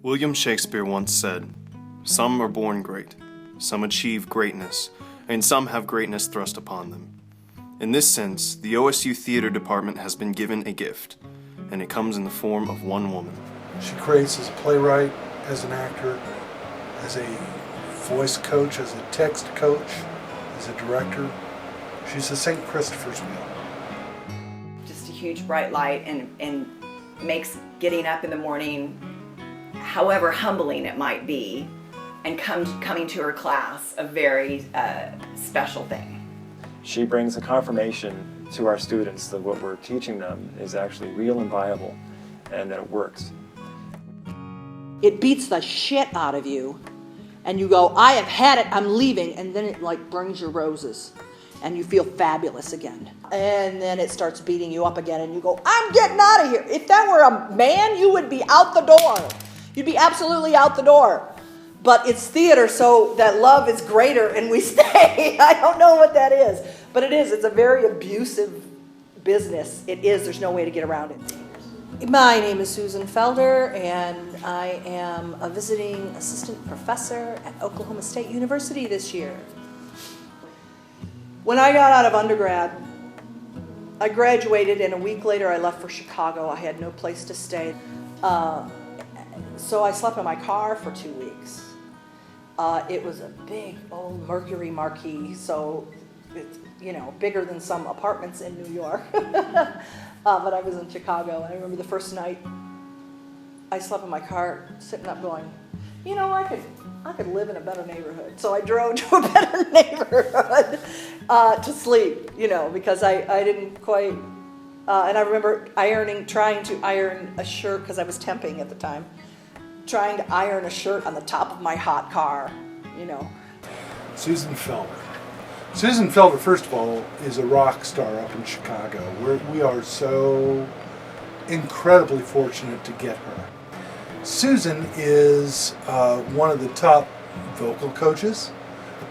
William Shakespeare once said, "Some are born great, some achieve greatness, and some have greatness thrust upon them." In this sense, the OSU Theater Department has been given a gift, and it comes in the form of one woman. She creates as a playwright, as an actor, as a voice coach, as a text coach, as a director. She's a St. Christopher's wheel. Just a huge bright light and makes getting up in the morning, however humbling it might be, and coming to her class a very special thing. She brings a confirmation to our students that what we're teaching them is actually real and viable and that it works. It beats the shit out of you and you go, I have had it, I'm leaving, and then it like brings your roses and you feel fabulous again. And then it starts beating you up again and you go, I'm getting out of here. If that were a man, you would be out the door. You'd be absolutely out the door. But it's theater, so that love is greater and we stay. I don't know what that is, but it is. It's a very abusive business. It is. There's no way to get around it. My name is Susan Felder, and I am a visiting assistant professor at Oklahoma State University this year. When I got out of undergrad, I graduated, and a week later I left for Chicago. I had no place to stay. So I slept in my car for 2 weeks. It was a big old Mercury Marquis, so it's, bigger than some apartments in New York. But I was in Chicago, and I remember the first night I slept in my car, sitting up going, I could live in a better neighborhood. So I drove to a better neighborhood to sleep, because I didn't quite, and I remember trying to iron a shirt, because I was temping at the time, trying to iron a shirt on the top of my hot car, Susan Felder. Susan Felder, first of all, is a rock star up in Chicago. We are so incredibly fortunate to get her. Susan is one of the top vocal coaches,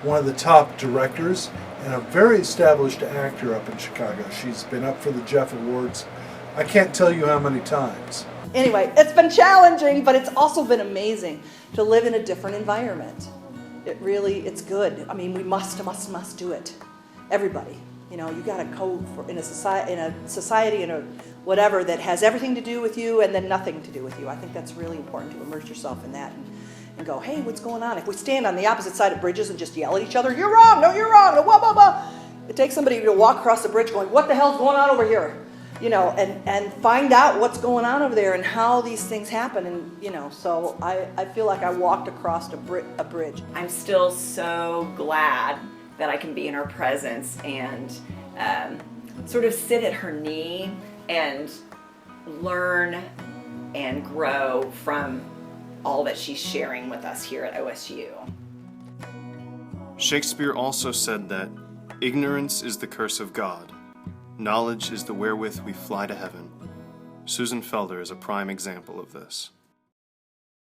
one of the top directors, and a very established actor up in Chicago. She's been up for the Jeff Awards, I can't tell you how many times. Anyway, it's been challenging, but it's also been amazing to live in a different environment. It's good. I mean, we must do it. Everybody, you got a code in a society, in a whatever that has everything to do with you and then nothing to do with you. I think that's really important to immerse yourself in that and go, hey, what's going on? If we stand on the opposite side of bridges and just yell at each other, you're wrong, no, you're wrong, blah, blah, blah. It takes somebody to walk across the bridge going, what the hell's going on over here? And find out what's going on over there and how these things happen. And, so I feel like I walked across a bridge. I'm still so glad that I can be in her presence and sort of sit at her knee and learn and grow from all that she's sharing with us here at OSU. Shakespeare also said that ignorance is the curse of God. Knowledge is the wherewith we fly to heaven. Susan Felder is a prime example of this.